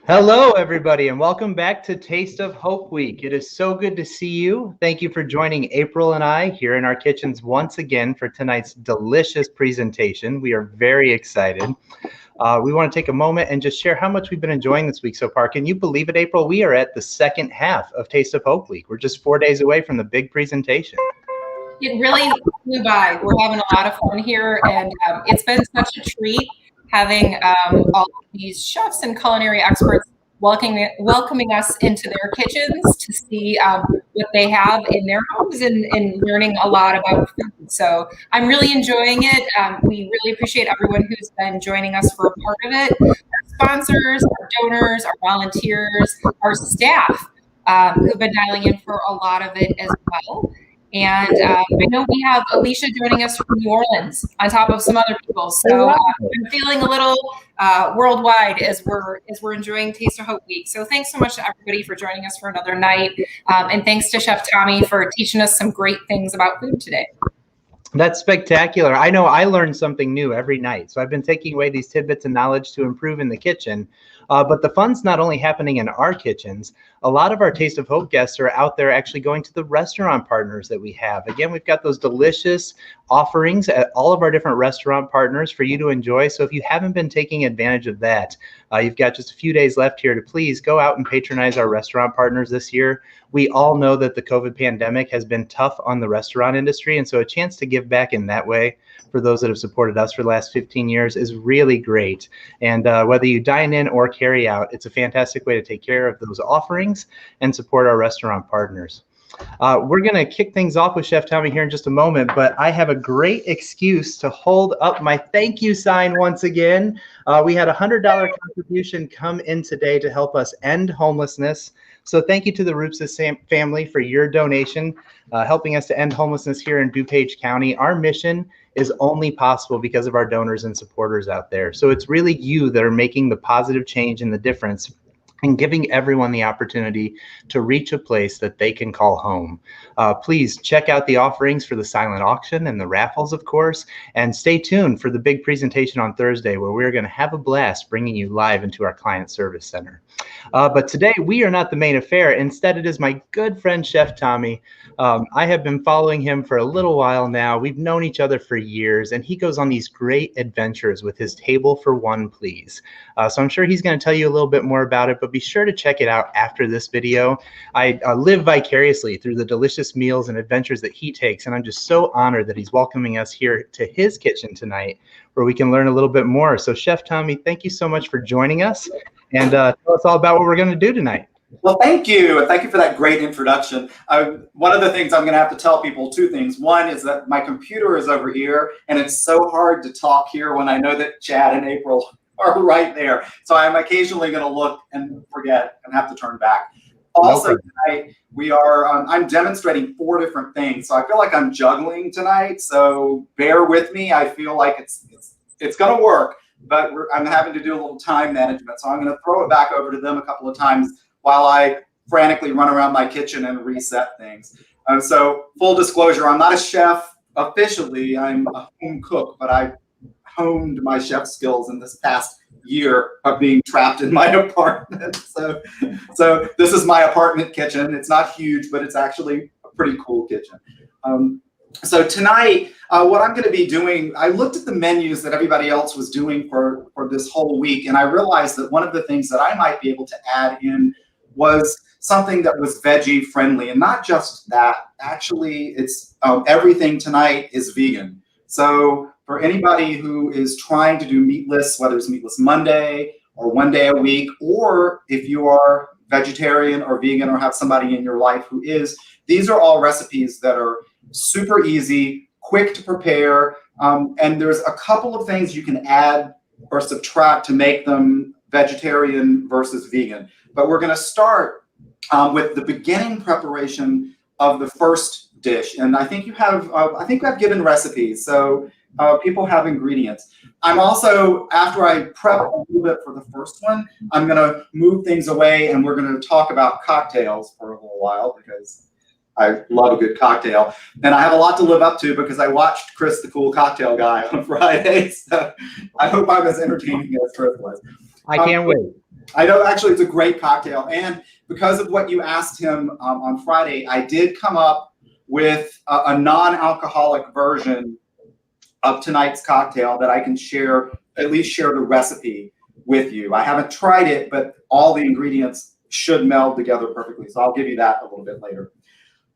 Hello, everybody, and welcome back to Taste of Hope Week. It is so good to see you. Thank you for joining April and I here in our kitchens once again for tonight's delicious presentation. We are very excited. We want to take a moment and just share how much we've been enjoying this week so far. Can you believe it, April? We are at the second half of Taste of Hope Week. We're just 4 days away from the big presentation. It really flew by. We're having a lot of fun here, and it's been such a treat having all of these chefs and culinary experts welcoming us into their kitchens to see what they have in their homes and learning a lot about food. So I'm really enjoying it. We really appreciate everyone who's been joining us for a part of it. Our sponsors, our donors, our volunteers, our staff who've been dialing in for a lot of it as well. And I know we have Alicia joining us from New Orleans on top of some other people. So I'm feeling a little worldwide as we're enjoying Taste of Hope Week. So thanks so much to everybody for joining us for another night. And thanks to Chef Tommy for teaching us some great things about food today. That's spectacular. I know I learn something new every night. So I've been taking away these tidbits of knowledge to improve in the kitchen. But the fun's not only happening in our kitchens. A lot of our Taste of Hope guests are out there actually going to the restaurant partners that we have. Again, we've got those delicious offerings at all of our different restaurant partners for you to enjoy. So if you haven't been taking advantage of that, you've got just a few days left here to please go out and patronize our restaurant partners this year. We all know that the COVID pandemic has been tough on the restaurant industry. And so a chance to give back in that way for those that have supported us for the last 15 years is really great. And whether you dine in or carry out, it's a fantastic way to take care of those offerings and support our restaurant partners. We're going to kick things off with Chef Tommy here in just a moment, but I have a great excuse to hold up my thank you sign once again. We had a $100 contribution come in today to help us end homelessness. So thank you to the Roopses family for your donation, helping us to end homelessness here in DuPage County. Our mission is only possible because of our donors and supporters out there. So it's really you that are making the positive change and the difference and giving everyone the opportunity to reach a place that they can call home. Please check out the offerings for the silent auction and the raffles, of course, and stay tuned for the big presentation on Thursday where we're going to have a blast bringing you live into our client service center. But today we are not the main affair. Instead, it is my good friend, Chef Tommy. I have been following him for a little while now. We've known each other for years, and he goes on these great adventures with his Table for One, Please. So I'm sure he's going to tell you a little bit more about it, but be sure to check it out after this video. I live vicariously through the delicious meals and adventures that he takes, and I'm just so honored that he's welcoming us here to his kitchen tonight where we can learn a little bit more. So Chef Tommy, thank you so much for joining us, and tell us all about what we're going to do tonight. Well, thank you. Thank you for that great introduction. One of the things I'm going to have to tell people, two things. One is that my computer is over here, and it's so hard to talk here when I know that Chad and April are right there. So I'm occasionally going to look and forget and have to turn back. Also, tonight, I'm demonstrating 4 different things. So I feel like I'm juggling tonight. So bear with me. I feel like it's going to work, but I'm having to do a little time management. So I'm going to throw it back over to them a couple of times while I frantically run around my kitchen and reset things. So full disclosure, I'm not a chef officially. I'm a home cook, but I honed my chef skills in this past year of being trapped in my apartment. So this is my apartment kitchen. It's not huge, but it's actually a pretty cool kitchen. So tonight, what I'm going to be doing, I looked at the menus that everybody else was doing for this whole week, and I realized that one of the things that I might be able to add in was something that was veggie friendly. And not just that, actually, it's everything tonight is vegan. So for anybody who is trying to do meatless, whether it's Meatless Monday or 1 day a week, or if you are vegetarian or vegan or have somebody in your life who is, these are all recipes that are super easy, quick to prepare. And there's a couple of things you can add or subtract to make them vegetarian versus vegan. But we're going to start with the beginning preparation of the first dish. And I think you have, I've given recipes. So people have ingredients. I'm also, after I prep a little bit for the first one, I'm going to move things away and we're going to talk about cocktails for a little while because I love a good cocktail. And I have a lot to live up to because I watched Chris, the cool cocktail guy, on Friday. So I hope I'm as entertaining as Chris was. I can't wait. I know, actually, it's a great cocktail. And because of what you asked him on Friday, I did come up with a non-alcoholic version of tonight's cocktail that I can share, at least share the recipe with you. I haven't tried it, but all the ingredients should meld together perfectly. So I'll give you that a little bit later.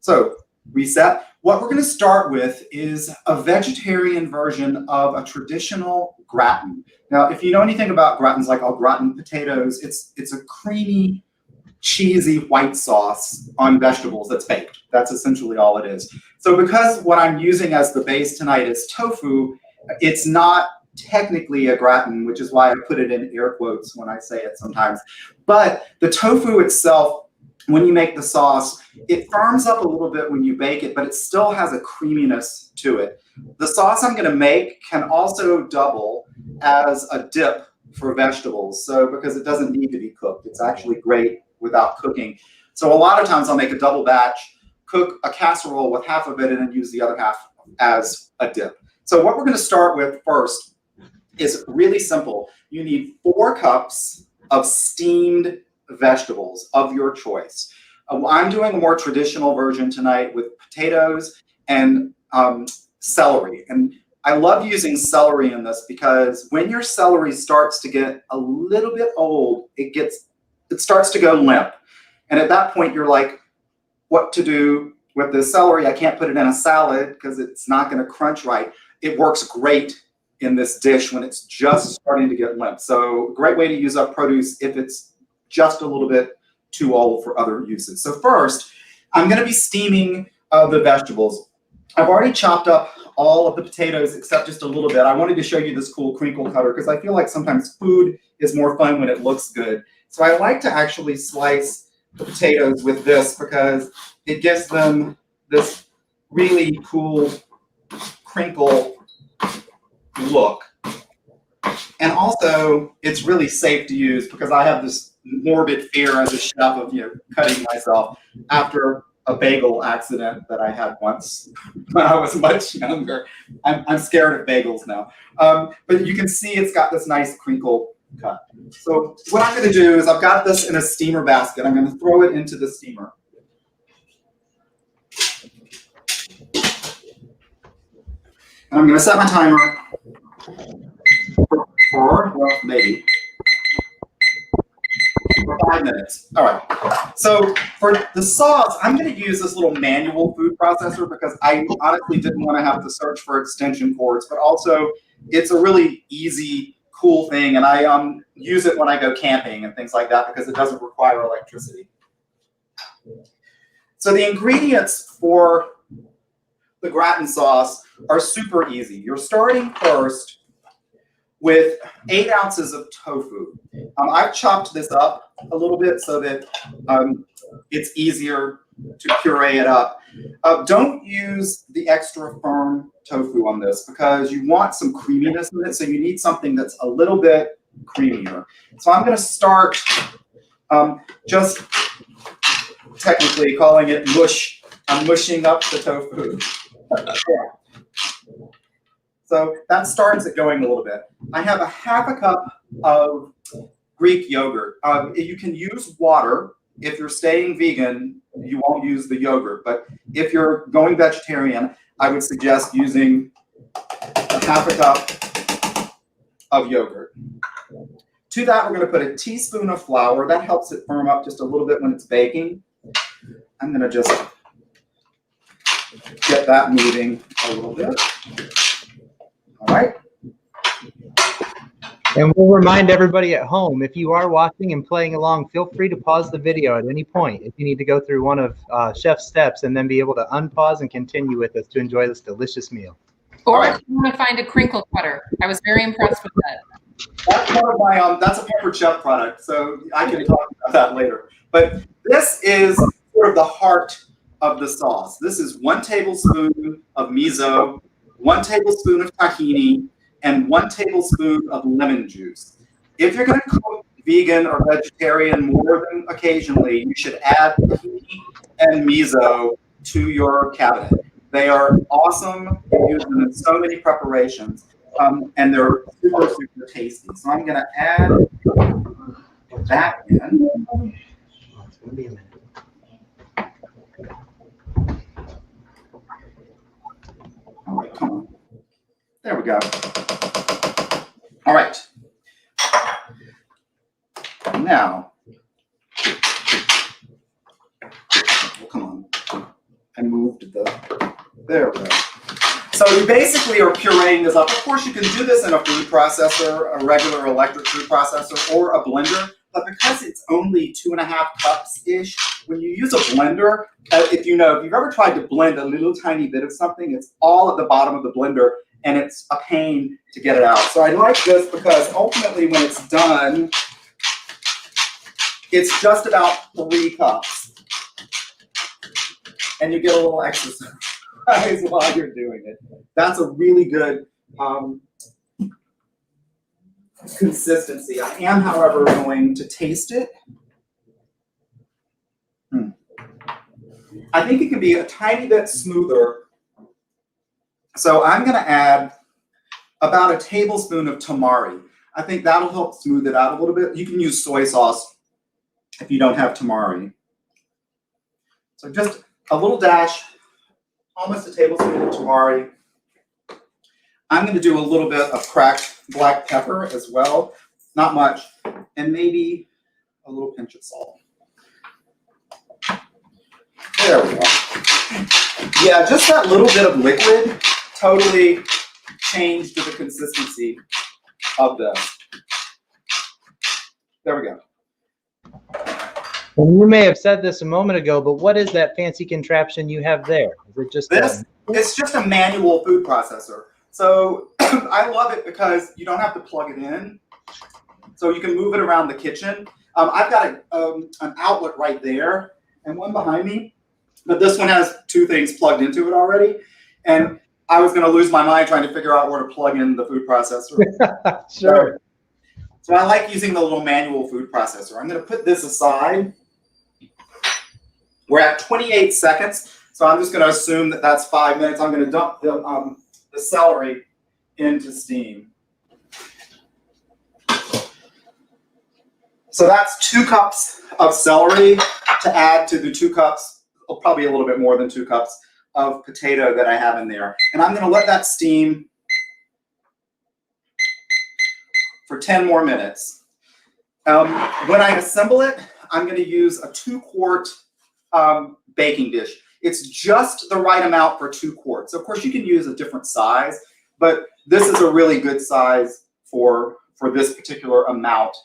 So reset. What we're going to start with is a vegetarian version of a traditional gratin. Now, if you know anything about gratins, like au gratin potatoes, it's a creamy, cheesy white sauce on vegetables that's baked. That's essentially all it is. So because what I'm using as the base tonight is tofu, it's not technically a gratin, which is why I put it in air quotes when I say it sometimes. But the tofu itself, when you make the sauce, it firms up a little bit when you bake it, but it still has a creaminess to it. The sauce I'm going to make can also double as a dip for vegetables. So because it doesn't need to be cooked, it's actually great without cooking. So a lot of times I'll make a double batch, cook a casserole with half of it, and then use the other half as a dip. So what we're going to start with first is really simple. You need 4 cups of steamed vegetables of your choice. I'm doing a more traditional version tonight with potatoes and celery. And I love using celery in this because when your celery starts to get a little bit old, it starts to go limp. And at that point, you're like, what to do with the celery? I can't put it in a salad because it's not going to crunch right. It works great in this dish when it's just starting to get limp. So great way to use up produce if it's just a little bit too old for other uses. So first, I'm going to be steaming the vegetables. I've already chopped up all of the potatoes except just a little bit. I wanted to show you this cool crinkle cutter because I feel like sometimes food is more fun when it looks good. So I like to actually slice the potatoes with this because it gives them this really cool crinkle look. And also, it's really safe to use because I have this morbid fear as a chef of cutting myself after a bagel accident that I had once when I was much younger. I'm scared of bagels now. But you can see it's got this nice crinkle cut. So what I'm going to do is I've got this in a steamer basket. I'm going to throw it into the steamer. And I'm going to set my timer for well, maybe for 5 minutes. All right. So for the sauce, I'm going to use this little manual food processor because I honestly didn't want to have to search for extension cords, but also it's a really easy, cool thing, and I use it when I go camping and things like that because it doesn't require electricity. So the ingredients for the gratin sauce are super easy. You're starting first with 8 ounces of tofu. I've chopped this up a little bit so that it's easier to puree it up. Don't use the extra firm tofu on this because you want some creaminess in it, so you need something that's a little bit creamier. So I'm going to start just technically calling it mush. I'm mushing up the tofu. So that starts it going a little bit. I have a half a cup of Greek yogurt. You can use water. If you're staying vegan, you won't use the yogurt. But if you're going vegetarian, I would suggest using a half a cup of yogurt. To that, we're going to put a teaspoon of flour. That helps it firm up just a little bit when it's baking. I'm going to just get that moving a little bit. All right. And we'll remind everybody at home, if you are watching and playing along, feel free to pause the video at any point if you need to go through one of Chef's steps and then be able to unpause and continue with us to enjoy this delicious meal. Or if you want to find a crinkle cutter. I was very impressed with that. That's one of my, that's a Peppered Chef product, so I can talk about that later. But this is sort of the heart of the sauce. This is 1 tablespoon of miso, 1 tablespoon of tahini, and 1 tablespoon of lemon juice. If you're going to cook vegan or vegetarian more than occasionally, you should add tahini and miso to your cabinet. They are awesome. You use them in so many preparations, and they're super, super tasty. So I'm going to add that in. It's gonna be a minute. All right, come on. There we go. All right. Now, come on. I moved the, there we go. So you basically are pureeing this up. Of course, you can do this in a food processor, a regular electric food processor, or a blender. But because it's only 2.5 cups-ish, when you use a blender, if you've ever tried to blend a little tiny bit of something, it's all at the bottom of the blender, and it's a pain to get it out. So I like this because ultimately when it's done, it's just about 3 cups. And you get a little exercise while you're doing it. That's a really good consistency. I am, however, going to taste it. I think it can be a tiny bit smoother. So I'm going to add about a tablespoon of tamari. I think that'll help smooth it out a little bit. You can use soy sauce if you don't have tamari. So just a little dash, almost a tablespoon of tamari. I'm going to do a little bit of cracked black pepper as well. Not much. And maybe a little pinch of salt. There we go. Yeah, just that little bit of liquid totally changed the consistency of this. There we go. Well, you may have said this a moment ago, but what is that fancy contraption you have there? Is it just this? It's just a manual food processor. So I love it because you don't have to plug it in. So you can move it around the kitchen. I've got an outlet right there and one behind me, but this one has 2 things plugged into it already. And I was going to lose my mind trying to figure out where to plug in the food processor. Sure. So I like using the little manual food processor. I'm going to put this aside. We're at 28 seconds, so I'm just going to assume that that's 5 minutes. I'm going to dump the celery into steam. So that's 2 cups of celery to add to the 2 cups, probably a little bit more than 2 cups of potato that I have in there. And I'm going to let that steam for 10 more minutes. When I assemble it, I'm going to use a 2-quart baking dish. It's just the right amount for 2 quarts. Of course, you can use a different size, but this is a really good size for this particular amount.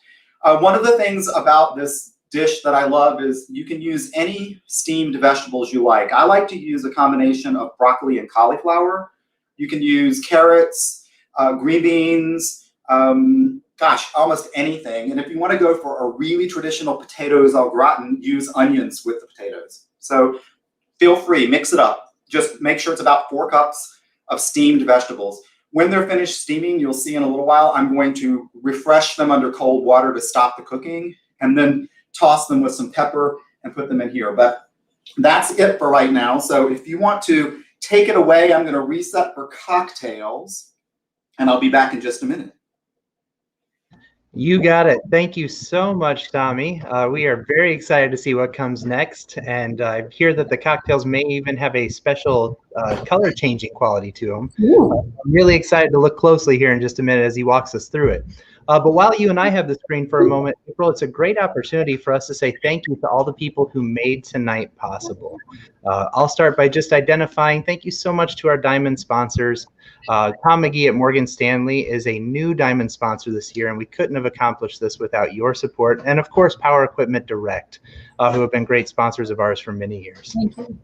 One of the things about this dish that I love is you can use any steamed vegetables you like. I like to use a combination of broccoli and cauliflower. You can use carrots, green beans, gosh, almost anything. And if you want to go for a really traditional potatoes au gratin, use onions with the potatoes. So feel free, mix it up. Just make sure it's about 4 cups of steamed vegetables. When they're finished steaming, you'll see in a little while, I'm going to refresh them under cold water to stop the cooking, and then toss them with some pepper and put them in here. But that's it for right now. So if you want to take it away, I'm going to reset for cocktails, and I'll be back in just a minute. You got it. Thank you so much, Tommy. We are very excited to see what comes next. And I hear that the cocktails may even have a special color changing quality to them. I'm really excited to look closely here in just a minute as he walks us through it. But while you and I have the screen for a moment, April, it's a great opportunity for us to say thank you to all the people who made tonight possible. I'll start by just identifying thank you so much to our diamond sponsors. Tom McGee at Morgan Stanley is a new diamond sponsor this year, and we couldn't have accomplished this without your support. And of course, Power Equipment Direct, who have been great sponsors of ours for many years. Thank you.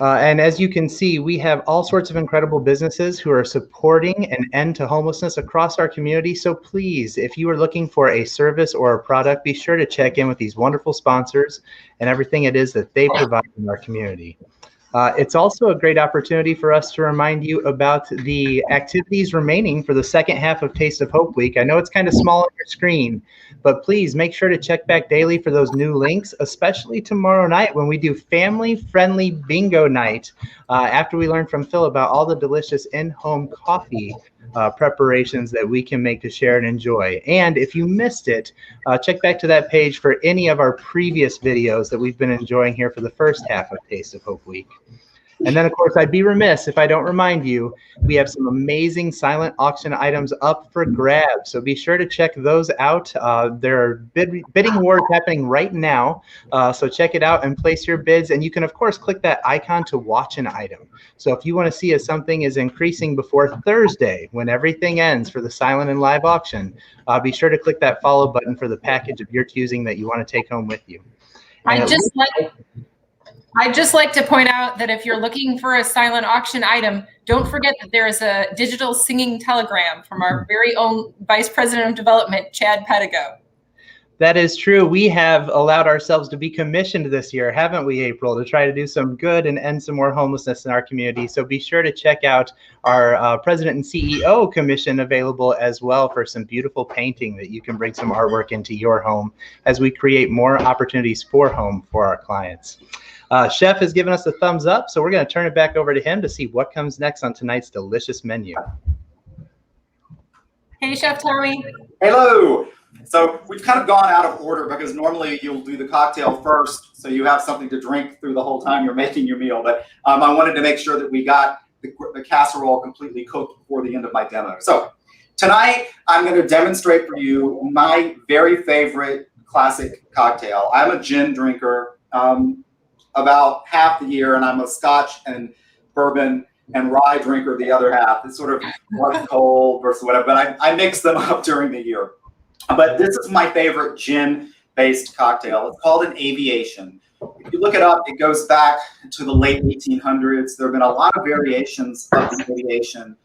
And as you can see, we have all sorts of incredible businesses who are supporting an end to homelessness across our community. So please, if you are looking for a service or a product, be sure to check in with these wonderful sponsors and everything it is that they provide in our community. It's also a great opportunity for us to remind you about the activities remaining for the second half of Taste of Hope Week. I know it's kind of small on your screen, but please make sure to check back daily for those new links, especially tomorrow night when we do family-friendly bingo night after we learn from Phil about all the delicious in-home coffee preparations that we can make to share and enjoy. And if you missed it, check back to that page for any of our previous videos that we've been enjoying here for the first half of Taste of Hope Week. And then, of course, I'd be remiss if I don't remind you, we have some amazing silent auction items up for grabs. So be sure to check those out. There are bidding wars happening right now. So check it out and place your bids. And you can, of course, click that icon to watch an item. So if you want to see if something is increasing before Thursday, when everything ends for the silent and live auction, be sure to click that follow button for the package of your choosing that you want to take home with you. I'd just like to point out that if you're looking for a silent auction item, don't forget that there is a digital singing telegram from our very own Vice President of Development, Chad Pedigo. That is true. We have allowed ourselves to be commissioned this year, haven't we, April, to try to do some good and end some more homelessness in our community. So be sure to check out our President and CEO commission available as well for some beautiful painting that you can bring some artwork into your home as we create more opportunities for home for our clients. Chef has given us a thumbs up, so we're going to turn it back over to him to see what comes next on tonight's delicious menu. Hey, Chef Tommy. Hello. So we've kind of gone out of order because normally you'll do the cocktail first, so you have something to drink through the whole time you're making your meal. But I wanted to make sure that we got the casserole completely cooked before the end of my demo. So tonight I'm going to demonstrate for you my very favorite classic cocktail. I'm a gin drinker. About half the year, and I'm a Scotch and bourbon and rye drinker the other half. It's sort of what's cold versus whatever, but I mix them up during the year. But this is my favorite gin-based cocktail. It's called an Aviation. If you look it up, it goes back to the late 1800s. There have been a lot of variations of the Aviation.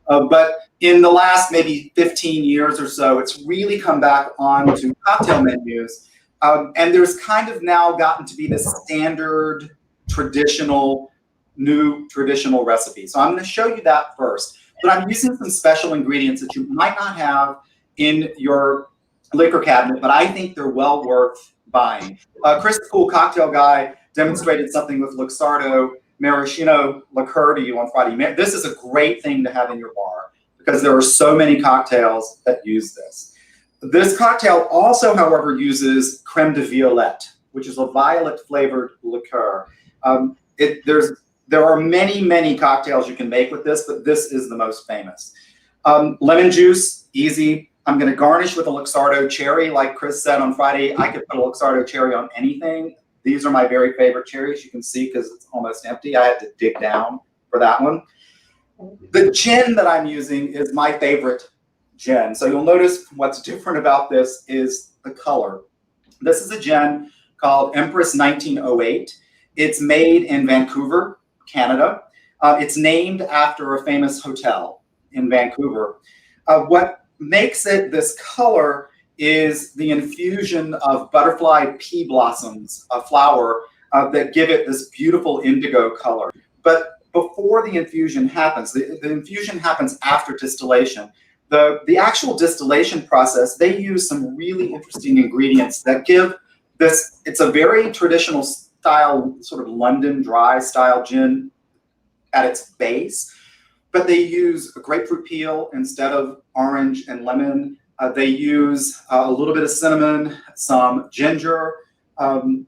But in the last maybe 15 years or so, it's really come back onto cocktail menus. And there's kind of now gotten to be this standard, new traditional recipe. So I'm going to show you that first. But I'm using some special ingredients that you might not have in your liquor cabinet, but I think they're well worth buying. Chris, the cool cocktail guy, demonstrated something with Luxardo maraschino liqueur to you on Friday. This is a great thing to have in your bar because there are so many cocktails that use this. This cocktail also, however, uses creme de violette, which is a violet-flavored liqueur. There are many, many cocktails you can make with this, but this is the most famous. Lemon juice, easy. I'm going to garnish with a Luxardo cherry. Like Chris said on Friday, I could put a Luxardo cherry on anything. These are my very favorite cherries. You can see because it's almost empty. I had to dig down for that one. The gin that I'm using is my favorite gin. So you'll notice what's different about this is the color. This is a gin called Empress 1908. It's made in Vancouver, Canada. It's named after a famous hotel in Vancouver. What makes it this color is the infusion of butterfly pea blossoms, a flower that give it this beautiful indigo color. But before the infusion happens, the infusion happens after distillation. The actual distillation process, they use some really interesting ingredients that give this, it's a very traditional style, sort of London dry style gin at its base, but they use a grapefruit peel instead of orange and lemon. They use a little bit of cinnamon, some ginger, and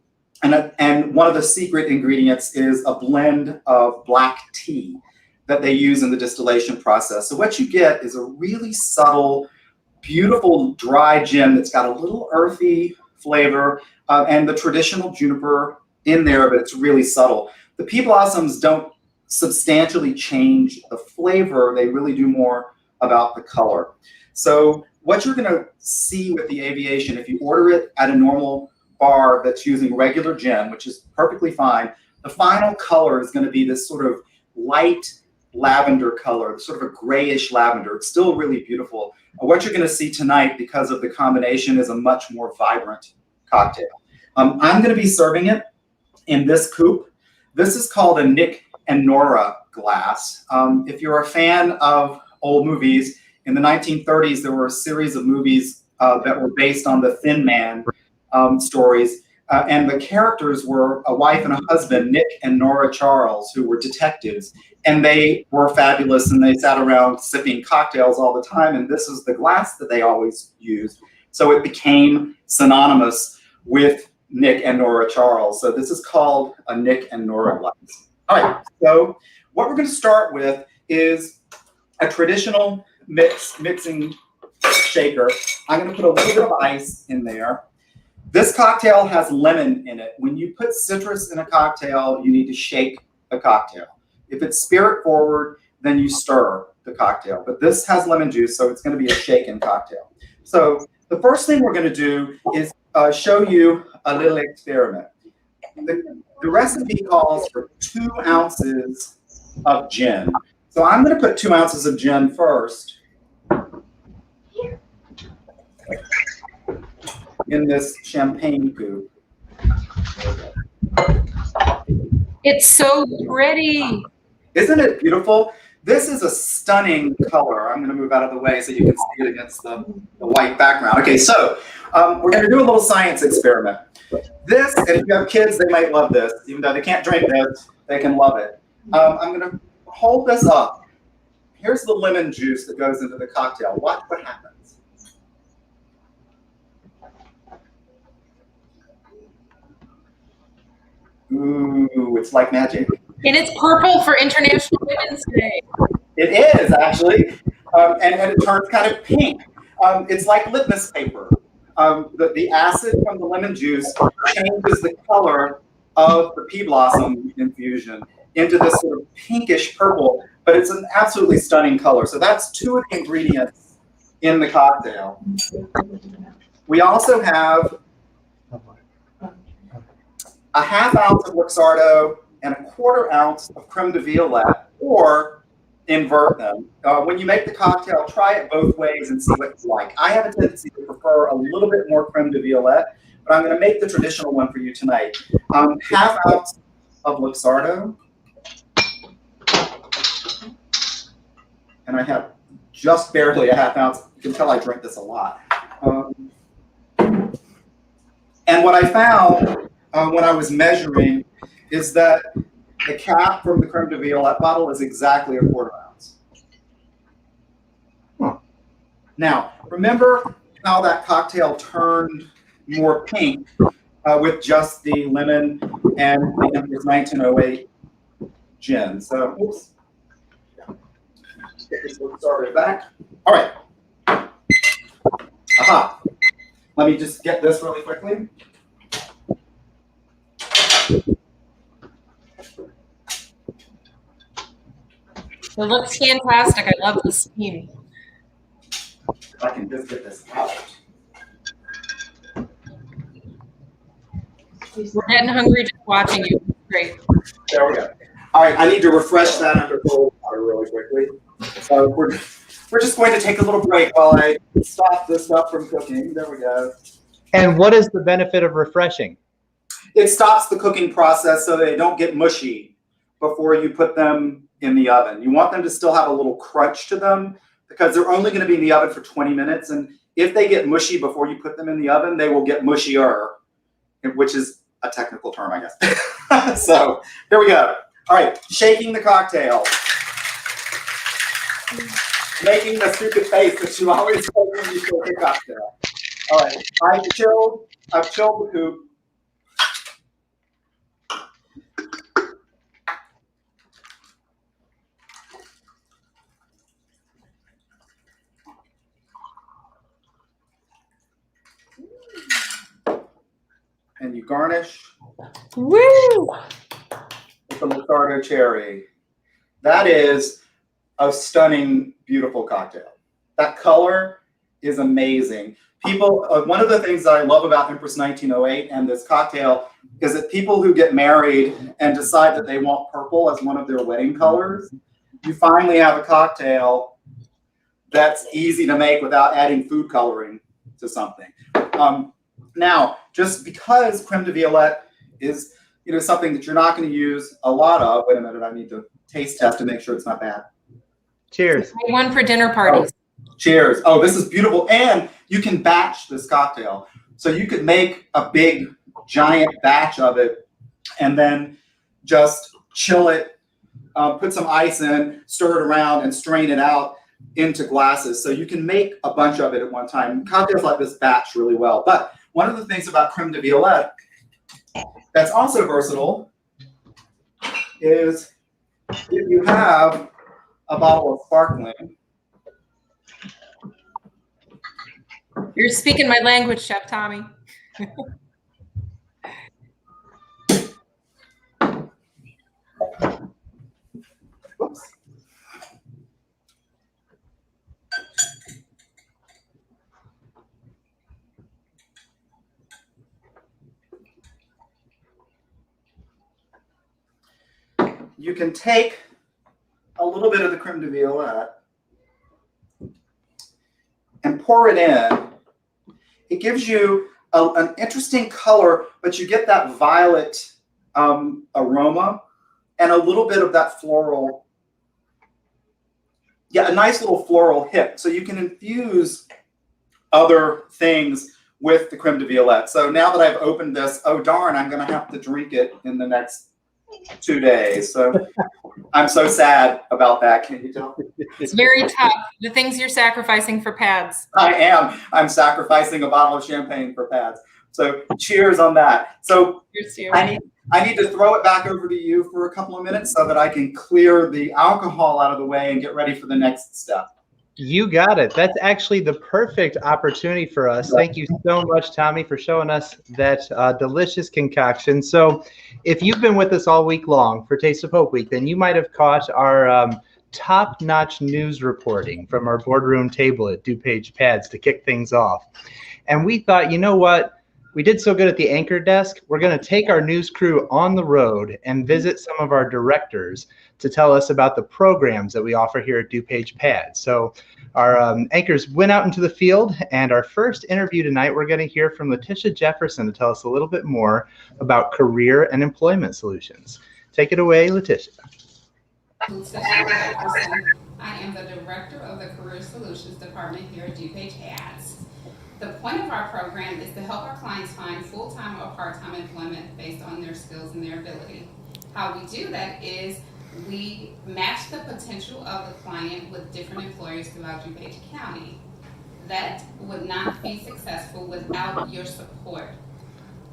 one of the secret ingredients is a blend of black tea that they use in the distillation process. So what you get is a really subtle, beautiful dry gin that's got a little earthy flavor and the traditional juniper in there, but it's really subtle. The pea blossoms don't substantially change the flavor. They really do more about the color. So what you're going to see with the Aviation, if you order it at a normal bar that's using regular gin, which is perfectly fine, the final color is going to be this sort of light lavender color, sort of a grayish lavender. It's still really beautiful. What you're going to see tonight, because of the combination, is a much more vibrant cocktail. I'm going to be serving it in this coupe. This is called a Nick and Nora glass. If you're a fan of old movies, in the 1930s, there were a series of movies that were based on the Thin Man stories. And the characters were a wife and a husband, Nick and Nora Charles, who were detectives. And they were fabulous, and they sat around sipping cocktails all the time. And this is the glass that they always used. So it became synonymous with Nick and Nora Charles. So this is called a Nick and Nora glass. All right, so what we're going to start with is a traditional mixing shaker. I'm going to put a little bit of ice in there. This cocktail has lemon in it. When you put citrus in a cocktail, you need to shake the cocktail. If it's spirit forward, then you stir the cocktail. But this has lemon juice, so it's going to be a shaken cocktail. So the first thing we're going to do is show you a little experiment. The recipe calls for 2 ounces of gin. So I'm going to put 2 ounces of gin first in this champagne goop. It's so pretty. Isn't it beautiful? This is a stunning color. I'm going to move out of the way so you can see it against the white background. Okay, so we're going to do a little science experiment. This, and if you have kids, they might love this. Even though they can't drink this, they can love it. I'm going to hold this up. Here's the lemon juice that goes into the cocktail. Watch what happens. Ooh, it's like magic. And it's purple for International Women's Day. It is, actually. And it turns kind of pink. It's like litmus paper. The acid from the lemon juice changes the color of the pea blossom infusion into this sort of pinkish purple, but it's an absolutely stunning color. So that's 2 of the ingredients in the cocktail. We also have a ½ ounce of Luxardo and a ¼ ounce of creme de violette, or invert them. When you make the cocktail, try it both ways and see what it's like. I have a tendency to prefer a little bit more creme de violette, but I'm going to make the traditional one for you tonight. ½ ounce of Luxardo. And I have just barely a ½ ounce. You can tell I drink this a lot. And what I found when I was measuring is that the cap from the creme de violette bottle is exactly a ¼ ounce. Huh. Now, remember how that cocktail turned more pink with just the lemon and the Empress 1908 gin. So, oops. Get this started back. All right. Aha. Let me just get this really quickly. It looks fantastic. I love the steam. If I can just get this out. We're getting hungry just watching you. Great. There we go. All right, I need to refresh that under cold water really quickly. So we're just going to take a little break while I stop this stuff from cooking. There we go. And what is the benefit of refreshing? It stops the cooking process so they don't get mushy before you put them in the oven. You want them to still have a little crunch to them because they're only going to be in the oven for 20 minutes. And if they get mushy before you put them in the oven, they will get mushier, which is a technical term, I guess. So here we go. All right, shaking the cocktail. Making the stupid face that you always make when you shake a cocktail. All right, I've chilled the coop. And you garnish Woo! with the Luxardo cherry. That is a stunning, beautiful cocktail. That color is amazing. People, one of the things that I love about Empress 1908 and this cocktail is that people who get married and decide that they want purple as one of their wedding colors, you finally have a cocktail that's easy to make without adding food coloring to something. Now, just because creme de violette is something that you're not going to use a lot of. Wait a minute, I need to taste test to make sure it's not bad. Cheers. One for dinner parties. Oh, cheers. Oh, this is beautiful. And you can batch this cocktail. So you could make a big giant batch of it, and then just chill it, put some ice in, stir it around, and strain it out into glasses. So you can make a bunch of it at one time. Cocktails like this batch really well. But one of the things about creme de violette that's also versatile is if you have a bottle of sparkling. You're speaking my language, Chef Tommy. Whoops. You can take a little bit of the creme de violette and pour it in. It gives you an interesting color, but you get that violet aroma and a little bit of that floral. Yeah, a nice little floral hit. So you can infuse other things with the creme de violette. So now that I've opened this, oh darn, I'm going to have to drink it in the next 2 days. So I'm so sad about that. Can you tell? It's very tough. The things you're sacrificing for pads. I am. I'm sacrificing a bottle of champagne for pads. So cheers on that. So I need to throw it back over to you for a couple of minutes so that I can clear the alcohol out of the way and get ready for the next step. You got it. That's actually the perfect opportunity for us. Thank you so much, Tommy, for showing us that delicious concoction. So if you've been with us all week long for Taste of Hope Week, then you might have caught our top-notch news reporting from our boardroom table at DuPage Pads to kick things off. And we thought, you know what? We did so good at the anchor desk. We're going to take our news crew on the road and visit some of our directors to tell us about the programs that we offer here at DuPage Pads. So our anchors went out into the field, and our first interview tonight, we're going to hear from Letitia Jefferson to tell us a little bit more about career and employment solutions. Take it away, Letitia. Letitia Jefferson. I am the Director of the Career Solutions Department here at DuPage Pads. The point of our program is to help our clients find full-time or part-time employment based on their skills and their ability. How we do that is we match the potential of the client with different employers throughout DuPage County. That would not be successful without your support.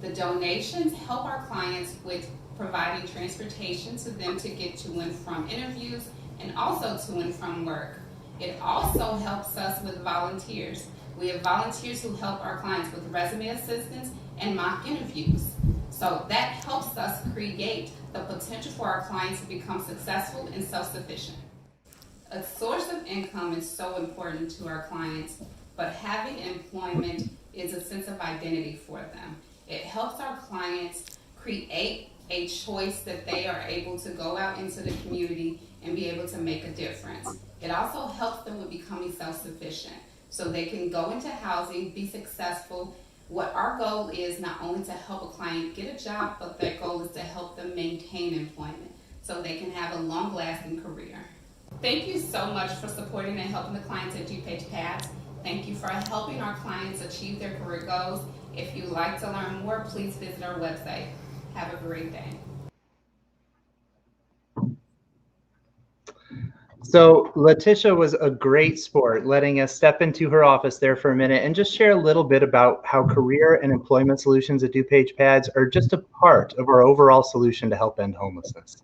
The donations help our clients with providing transportation to them to get to and from interviews and also to and from work. It also helps us with volunteers. We have volunteers who help our clients with resume assistance and mock interviews. So that helps us create the potential for our clients to become successful and self-sufficient. A source of income is so important to our clients, but having employment is a sense of identity for them. It helps our clients create a choice that they are able to go out into the community and be able to make a difference. It also helps them with becoming self-sufficient, so they can go into housing, be successful. What our goal is not only to help a client get a job, but their goal is to help them maintain employment so they can have a long-lasting career. Thank you so much for supporting and helping the clients at DuPage Pads. Thank you for helping our clients achieve their career goals. If you'd like to learn more, please visit our website. Have a great day. So Letitia was a great sport, letting us step into her office there for a minute and just share a little bit about how career and employment solutions at DuPage Pads are just a part of our overall solution to help end homelessness.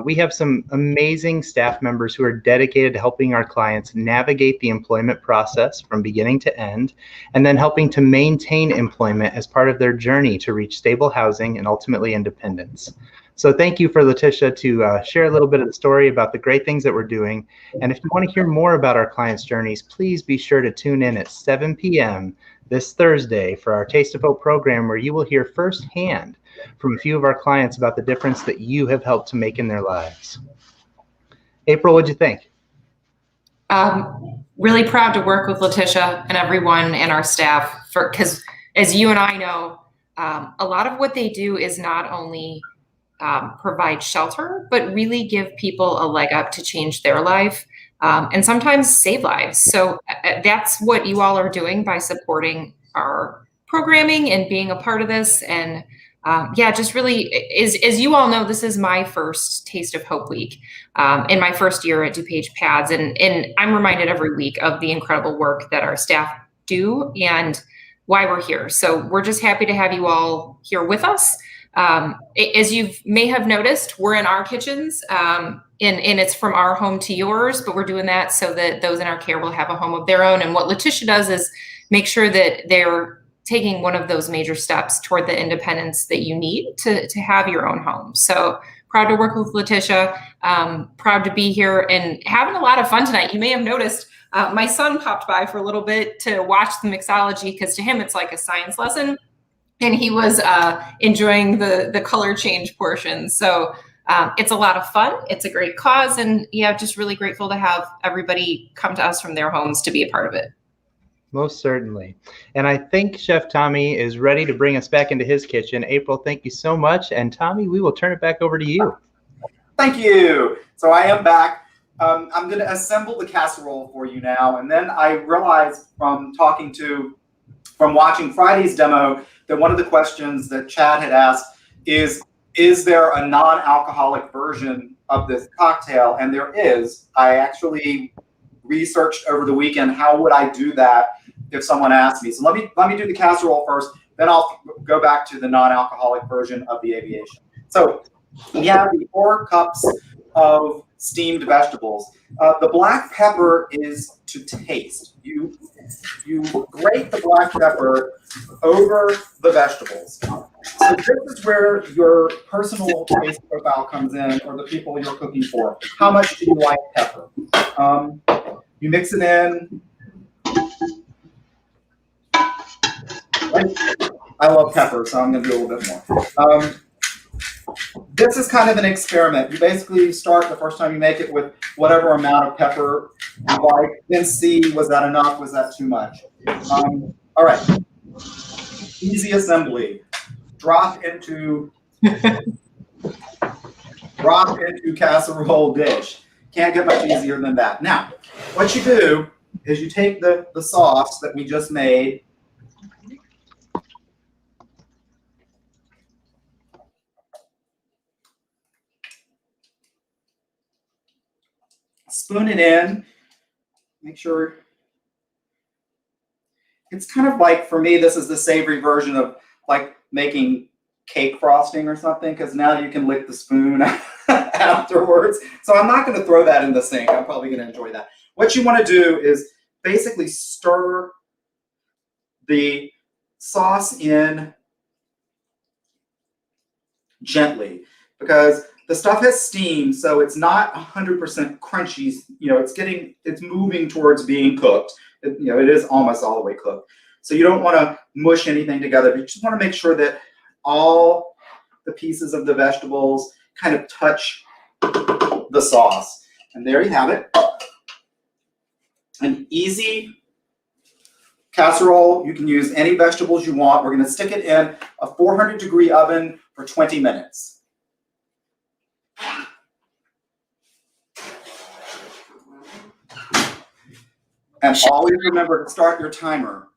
We have some amazing staff members who are dedicated to helping our clients navigate the employment process from beginning to end, and then helping to maintain employment as part of their journey to reach stable housing and ultimately independence. So thank you for Letitia to share a little bit of the story about the great things that we're doing. And if you want to hear more about our clients' journeys, please be sure to tune in at 7 p.m. this Thursday for our Taste of Hope program, where you will hear firsthand from a few of our clients about the difference that you have helped to make in their lives. April, what'd you think? Really proud to work with Letitia and everyone and our staff, because as you and I know, a lot of what they do is not only provide shelter, but really give people a leg up to change their life and sometimes save lives. So that's what you all are doing by supporting our programming and being a part of this. And yeah, just really, as you all know, this is my first Taste of Hope Week in my first year at DuPage Pads. And I'm reminded every week of the incredible work that our staff do and why we're here. So we're just happy to have you all here with us. As you may have noticed, we're in our kitchens, and it's from our home to yours, but we're doing that so that those in our care will have a home of their own. And what Letitia does is make sure that they're taking one of those major steps toward the independence that you need to have your own home. So proud to work with Letitia, proud to be here and having a lot of fun tonight. You may have noticed my son popped by for a little bit to watch the mixology, because to him it's like a science lesson. And he was enjoying the color change portion. So it's a lot of fun. It's a great cause. And yeah, just really grateful to have everybody come to us from their homes to be a part of it. Most certainly. And I think Chef Tommy is ready to bring us back into his kitchen. April, thank you so much. And Tommy, we will turn it back over to you. Thank you. So I am back. I'm going to assemble the casserole for you now. And then I realized from watching Friday's demo that one of the questions that Chad had asked is there a non-alcoholic version of this cocktail? And there is. I actually researched over the weekend, how would I do that if someone asked me? So let me do the casserole first, then I'll go back to the non-alcoholic version of the aviation. So we have the 4 cups of steamed vegetables. The black pepper is to taste. You grate the black pepper over the vegetables. So this is where your personal taste profile comes in, or the people you're cooking for. How much do you like pepper? You mix it in. I love pepper, so I'm going to do a little bit more. This is kind of an experiment. You basically start the first time you make it with whatever amount of pepper you like, then see, was that enough? Was that too much? All right. Easy assembly. Drop into casserole dish. Can't get much easier than that. Now, what you do is you take the sauce that we just made, spoon it in, make sure. It's kind of like, for me, this is the savory version of like making cake frosting or something, because now you can lick the spoon afterwards. So I'm not going to throw that in the sink. I'm probably going to enjoy that. What you want to do is basically stir the sauce in gently, because the stuff has steam, so it's not 100% crunchy. You know, it's moving towards being cooked. It is almost all the way cooked. So you don't want to mush anything together, but you just want to make sure that all the pieces of the vegetables kind of touch the sauce. And there you have it. An easy casserole. You can use any vegetables you want. We're going to stick it in a 400-degree oven for 20 minutes. And always remember to start your timer.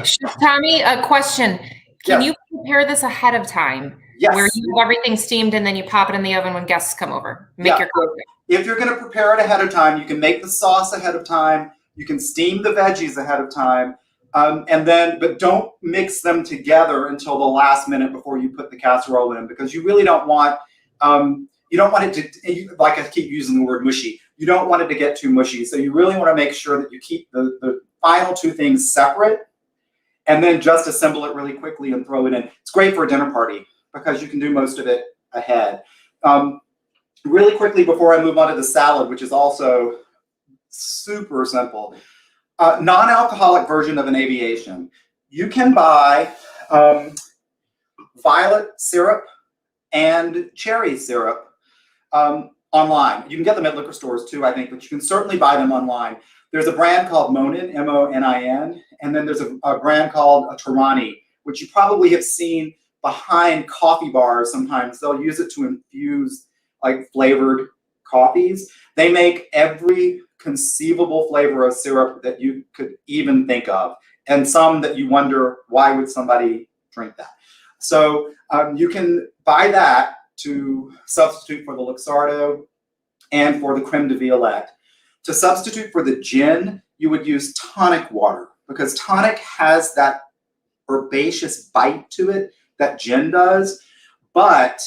Chef Tommy, a question. Can you prepare this ahead of time? Yes. Where you have everything steamed and then you pop it in the oven when guests come over. Make your cooking. If you're going to prepare it ahead of time, you can make the sauce ahead of time. You can steam the veggies ahead of time. But don't mix them together until the last minute before you put the casserole in, because you really don't want, you don't want it to, like I keep using the word mushy, you don't want it to get too mushy. So you really want to make sure that you keep the final 2 things separate, and then just assemble it really quickly and throw it in. It's great for a dinner party because you can do most of it ahead. Really quickly before I move on to the salad, which is also super simple. Non-alcoholic version of an aviation. You can buy violet syrup and cherry syrup online. You can get them at liquor stores too, I think, but you can certainly buy them online. There's a brand called Monin, M-O-N-I-N, and then there's a brand called Tarani, which you probably have seen behind coffee bars sometimes. They'll use it to infuse like flavored coffees. They make every conceivable flavor of syrup that you could even think of. and some that you wonder, why would somebody drink that? So you can buy that to substitute for the Luxardo and for the creme de violette. To substitute for the gin, you would use tonic water, because tonic has that herbaceous bite to it that gin does. But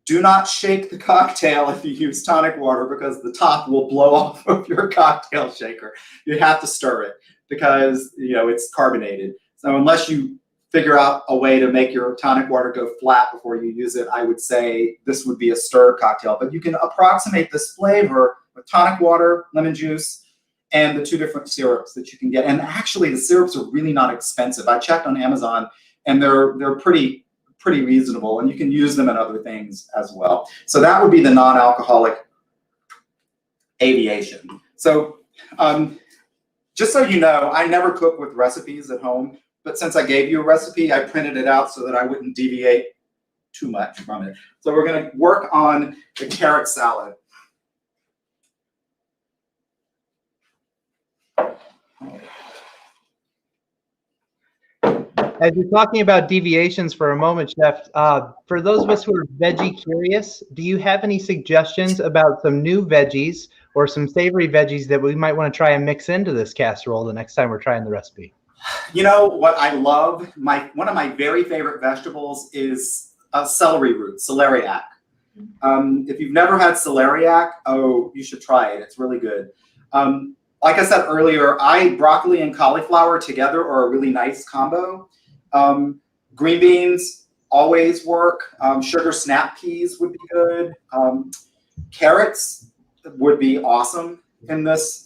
do not shake the cocktail if you use tonic water, because the top will blow off of your cocktail shaker. You have to stir it because, you know, it's carbonated. So unless you figure out a way to make your tonic water go flat before you use it, I would say this would be a stirred cocktail. But you can approximate this flavor with tonic water, lemon juice, and the 2 different syrups that you can get. And actually, the syrups are really not expensive. I checked on Amazon, and they're pretty reasonable, and you can use them in other things as well. So that would be the non-alcoholic aviation. So just so you know, I never cook with recipes at home, but since I gave you a recipe, I printed it out so that I wouldn't deviate too much from it. So we're going to work on the carrot salad. As you're talking about deviations for a moment, Chef, for those of us who are veggie curious, do you have any suggestions about some new veggies or some savory veggies that we might want to try and mix into this casserole the next time we're trying the recipe? You know what I love? One of my very favorite vegetables is celery root, celeriac. If you've never had celeriac, oh, you should try it. It's really good. Like I said earlier, broccoli and cauliflower together are a really nice combo. Green beans always work. Sugar snap peas would be good. Carrots would be awesome in this.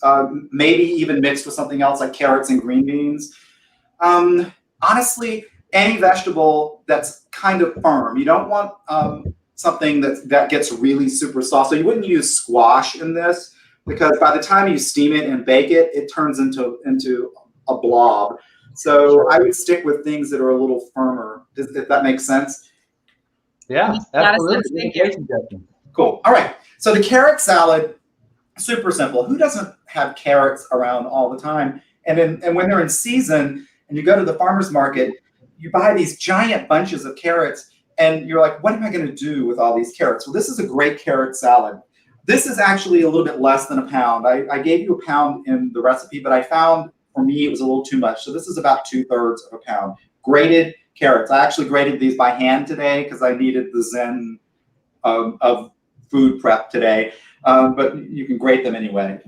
Maybe even mixed with something else like carrots and green beans. Honestly, any vegetable that's kind of firm. You don't want something that gets really super soft. So you wouldn't use squash in this, because by the time you steam it and bake it, it turns into a blob. So I would stick with things that are a little firmer, if that makes sense. Yeah, absolutely. Cool. All right. So the carrot salad, super simple. Who doesn't have carrots around all the time? And when they're in season and you go to the farmer's market, you buy these giant bunches of carrots and you're like, what am I going to do with all these carrots? Well, this is a great carrot salad. This is actually a little bit less than a pound. I gave you a pound in the recipe, but I found for me it was a little too much. So this is about 2/3 of a pound. Grated carrots. I actually grated these by hand today because I needed the zen of food prep today. But you can grate them anyway.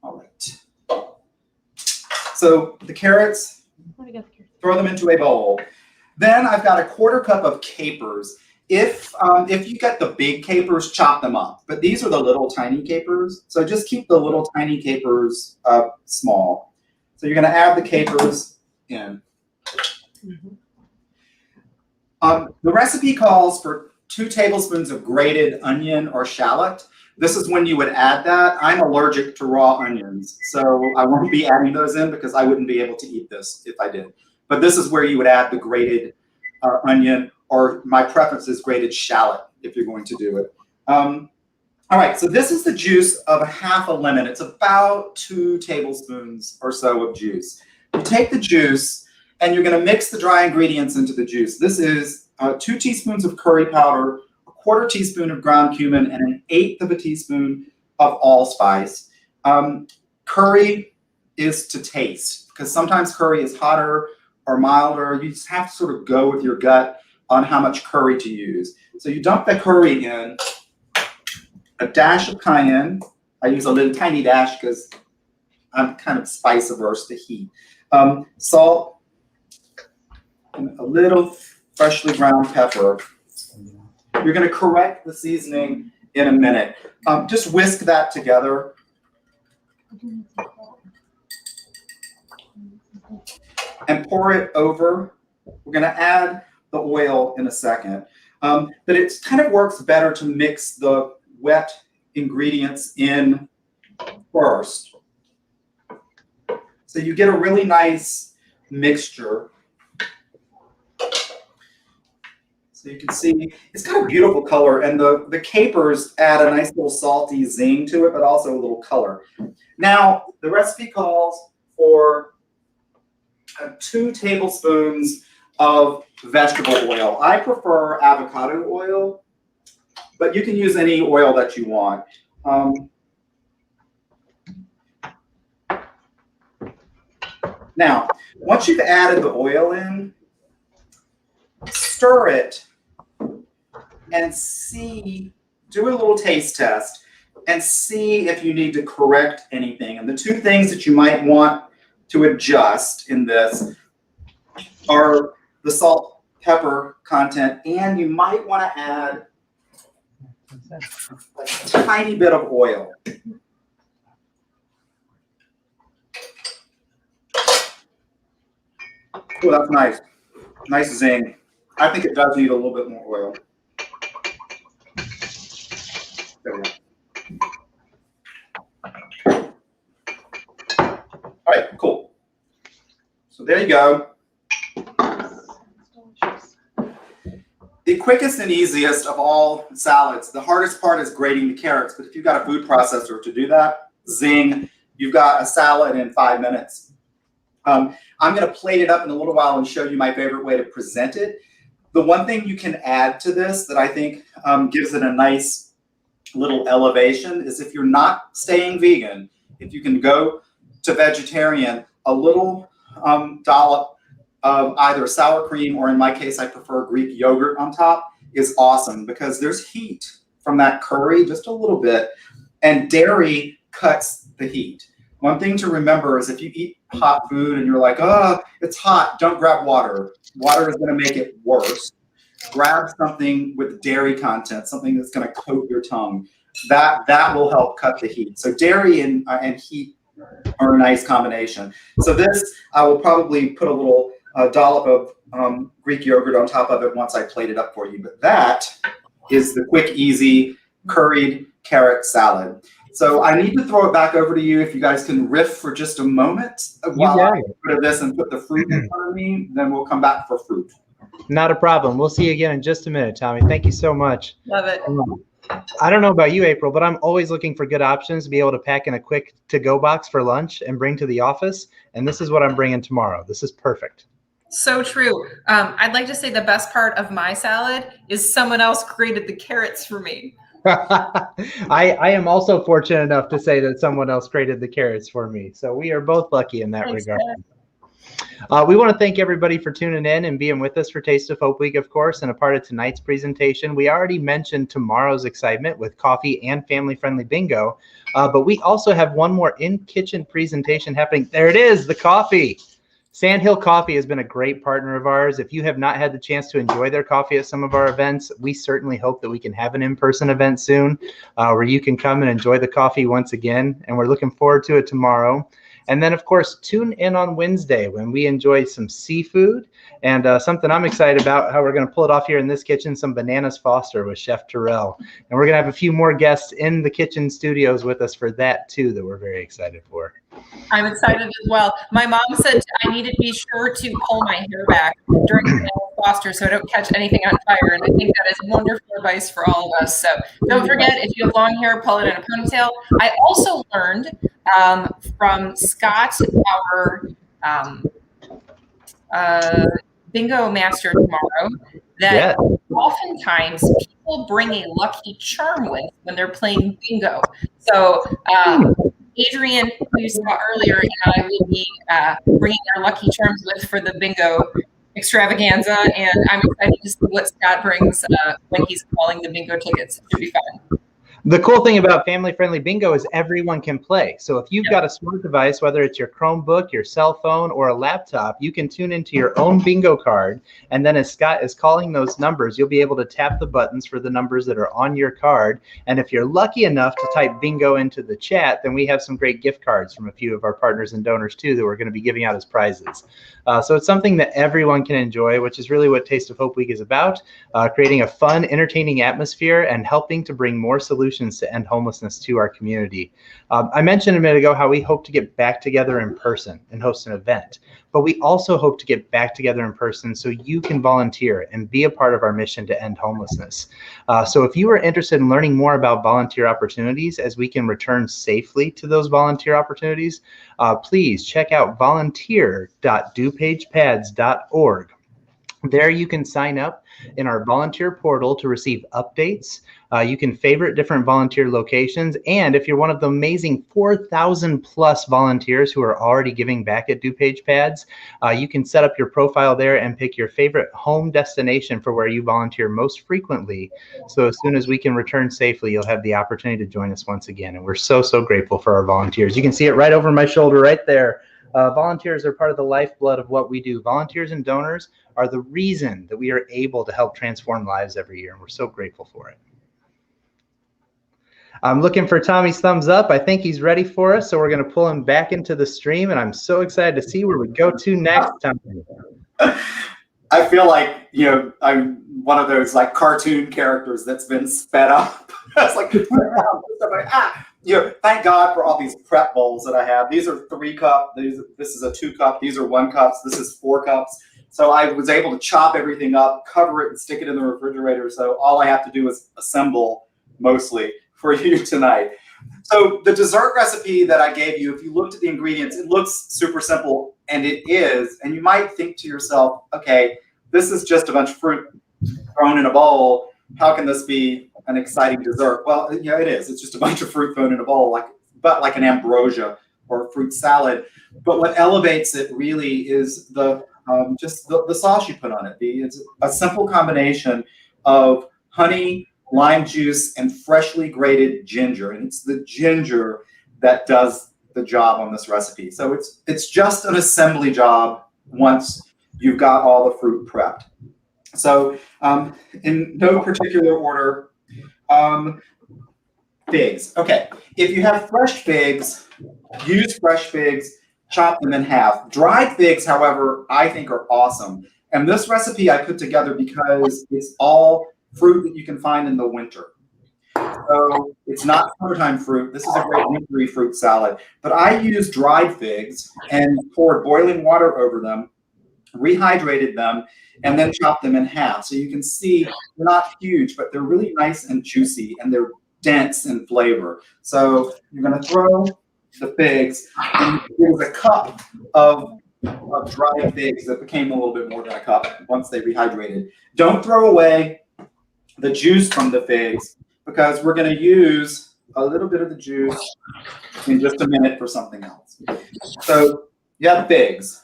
All right. So the carrots, throw them into a bowl. Then I've got a 1/4 cup of capers. If you get the big capers, chop them up. But these are the little tiny capers. So just keep the little tiny capers small. So you're going to add the capers in. The recipe calls for 2 tablespoons of grated onion or shallot. This is when you would add that. I'm allergic to raw onions, so I won't be adding those in because I wouldn't be able to eat this if I did. But this is where you would add the grated onion, or my preference is grated shallot if you're going to do it. All right, so this is the juice of 1/2 lemon. It's about 2 tablespoons or so of juice. You take the juice and you're going to mix the dry ingredients into the juice. This is 2 teaspoons of curry powder, 1/4 teaspoon of ground cumin, and 1/8 of a teaspoon of allspice. Curry is to taste, because sometimes curry is hotter or milder. You just have to sort of go with your gut on how much curry to use. So you dump the curry in, a dash of cayenne. I use a little tiny dash because I'm kind of spice averse to heat. Salt, and a little freshly ground pepper. You're going to correct the seasoning in a minute. Just whisk that together. And pour it over. We're going to add the oil in a second. But it kind of works better to mix the wet ingredients in first. So you get a really nice mixture. So you can see it's got a beautiful color, and the capers add a nice little salty zing to it, but also a little color. Now, the recipe calls for 2 tablespoons of vegetable oil. I prefer avocado oil, but you can use any oil that you want. Now, once you've added the oil in, stir it and see, do a little taste test and see if you need to correct anything. And the 2 things that you might want to adjust in this are the salt, pepper content, and you might want to add a tiny bit of oil. Oh, that's nice. Nice zing. I think it does need a little bit more oil. There we go. All right, cool. So there you go. The quickest and easiest of all salads. The hardest part is grating the carrots, but if you've got a food processor to do that, zing, you've got a salad in 5 minutes. I'm going to plate it up in a little while and show you my favorite way to present it. The one thing you can add to this that I think gives it a nice little elevation is if you're not staying vegan, if you can go to vegetarian, a little dollop of either sour cream or in my case, I prefer Greek yogurt on top is awesome because there's heat from that curry, just a little bit, and dairy cuts the heat. One thing to remember is if you eat hot food and you're like, oh, it's hot, don't grab water. Water is going to make it worse. Grab something with dairy content, something that's going to coat your tongue. That will help cut the heat. So dairy and heat are a nice combination. So this, I will probably put a little dollop of Greek yogurt on top of it once I plate it up for you. But that is the quick, easy curried carrot salad. So I need to throw it back over to you. If you guys can riff for just a moment while I get rid of this and put the fruit in front of me, then we'll come back for fruit. Not a problem. We'll see you again in just a minute, Tommy. Thank you so much. Love it. I don't know about you, April, but I'm always looking for good options to be able to pack in a quick to-go box for lunch and bring to the office. And this is what I'm bringing tomorrow. This is perfect. So true. I'd like to say the best part of my salad is someone else created the carrots for me. I am also fortunate enough to say that someone else created the carrots for me. So we are both lucky in that regard. We want to thank everybody for tuning in and being with us for Taste of Hope Week, of course, and a part of tonight's presentation. We already mentioned tomorrow's excitement with coffee and family-friendly bingo, but we also have one more in-kitchen presentation happening. There it is, the coffee. Sandhill Coffee has been a great partner of ours. If you have not had the chance to enjoy their coffee at some of our events, we certainly hope that we can have an in-person event soon where you can come and enjoy the coffee once again, and we're looking forward to it tomorrow. And then, of course, tune in on Wednesday when we enjoy some seafood and something I'm excited about, how we're going to pull it off here in this kitchen, some Bananas Foster with Chef Terrell. And we're going to have a few more guests in the kitchen studios with us for that, too, that we're very excited for. I'm excited as well. My mom said I need to be sure to pull my hair back during Bananas Foster so I don't catch anything on fire. And I think that is wonderful advice for all of us. So don't forget, if you have long hair, pull it in a ponytail. I also learned from Scott, our bingo master tomorrow, that oftentimes people bring a lucky charm with when they're playing bingo. So Adrian, who you saw earlier, and I will be bringing our lucky charms with for the bingo extravaganza, and I'm excited to see what Scott brings when he's calling the bingo tickets. It should be fun. The cool thing about family-friendly bingo is everyone can play. So if you've got a smart device, whether it's your Chromebook, your cell phone, or a laptop, you can tune into your own bingo card. And then as Scott is calling those numbers, you'll be able to tap the buttons for the numbers that are on your card. And if you're lucky enough to type bingo into the chat, then we have some great gift cards from a few of our partners and donors, too, that we're going to be giving out as prizes. So it's something that everyone can enjoy, which is really what Taste of Hope Week is about, creating a fun, entertaining atmosphere and helping to bring more solutions solutions to end homelessness to our community. I mentioned a minute ago how we hope to get back together in person and host an event, but we also hope to get back together in person so you can volunteer and be a part of our mission to end homelessness. So if you are interested in learning more about volunteer opportunities as we can return safely to those volunteer opportunities, please check out volunteer.dupagepads.org. There you can sign up in our volunteer portal to receive updates. You can favorite different volunteer locations. And if you're one of the amazing 4,000 plus volunteers who are already giving back at DuPage Pads, you can set up your profile there and pick your favorite home destination for where you volunteer most frequently. So as soon as we can return safely, you'll have the opportunity to join us once again. And we're so, so grateful for our volunteers. You can see it right over my shoulder right there. Volunteers are part of the lifeblood of what we do. Volunteers and donors are the reason that we are able to help transform lives every year, and we're so grateful for it. I'm looking for Tommy's thumbs up. I think he's ready for us, so we're going to pull him back into the stream, and I'm so excited to see where we go to next, Tommy. I feel like, I'm one of those like cartoon characters that's been sped up. It's like, thank God for all these prep bowls that I have. These are 3 cup. This is a 2 cup. These are 1 cups. This is 4 cups. So I was able to chop everything up, cover it, and stick it in the refrigerator. So all I have to do is assemble mostly for you tonight. So the dessert recipe that I gave you, if you looked at the ingredients, it looks super simple, and it is. And you might think to yourself, okay, this is just a bunch of fruit thrown in a bowl. How can this be an exciting dessert? Well, it is. It's just a bunch of fruit thrown in a bowl, like an ambrosia or a fruit salad. But what elevates it really is the sauce you put on it. It's a simple combination of honey, lime juice, and freshly grated ginger. And it's the ginger that does the job on this recipe. So it's just an assembly job once you've got all the fruit prepped. So in no particular order, figs. Okay, if you have fresh figs, use fresh figs. Chop them in half. Dried figs, however, I think are awesome. And this recipe I put together because it's all fruit that you can find in the winter. So it's not summertime fruit. This is a great wintry fruit salad. But I used dried figs and poured boiling water over them, rehydrated them, and then chopped them in half. So you can see they're not huge, but they're really nice and juicy, and they're dense in flavor. So you're going to throw the figs, and there's a cup of dried figs that became a little bit more than a cup once they rehydrated. Don't throw away the juice from the figs, because we're going to use a little bit of the juice in just a minute for something else. So you have figs.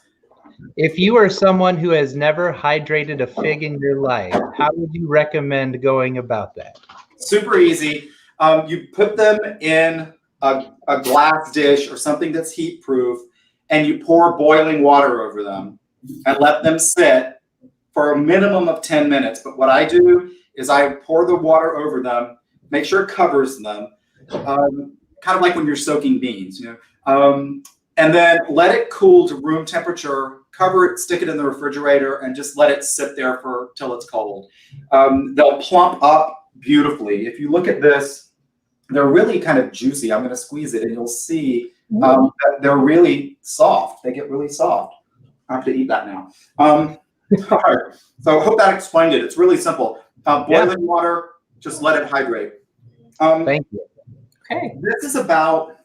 If you are someone who has never hydrated a fig in your life, how would you recommend going about that? Super easy. You put them in a glass dish or something that's heat proof, and you pour boiling water over them and let them sit for a minimum of 10 minutes. But what I do is I pour the water over them, make sure it covers them, kind of like when you're soaking beans, and then let it cool to room temperature, cover it, stick it in the refrigerator, and just let it sit there till it's cold. They'll plump up beautifully. If you look at this, they're really kind of juicy. I'm going to squeeze it, and you'll see that they're really soft. They get really soft. I have to eat that now. All right. So I hope that explained it. It's really simple. Boiling water, just let it hydrate. Thank you. Okay. This is about,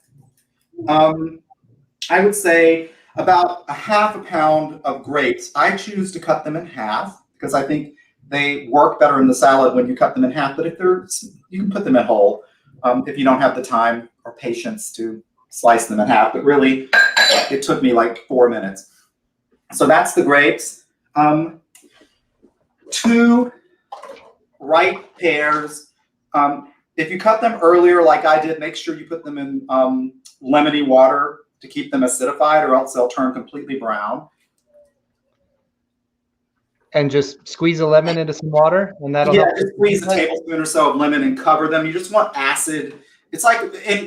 I would say, about a half a pound of grapes. I choose to cut them in half because I think they work better in the salad when you cut them in half. But you can put them in whole if you don't have the time or patience to slice them in half. But really, it took me like 4 minutes. So that's the grapes. 2 ripe pears. If you cut them earlier, like I did, make sure you put them in lemony water to keep them acidified, or else they'll turn completely brown. And just squeeze a lemon into some water, and that'll help. Just squeeze a tablespoon or so of lemon and cover them. You just want acid. It's like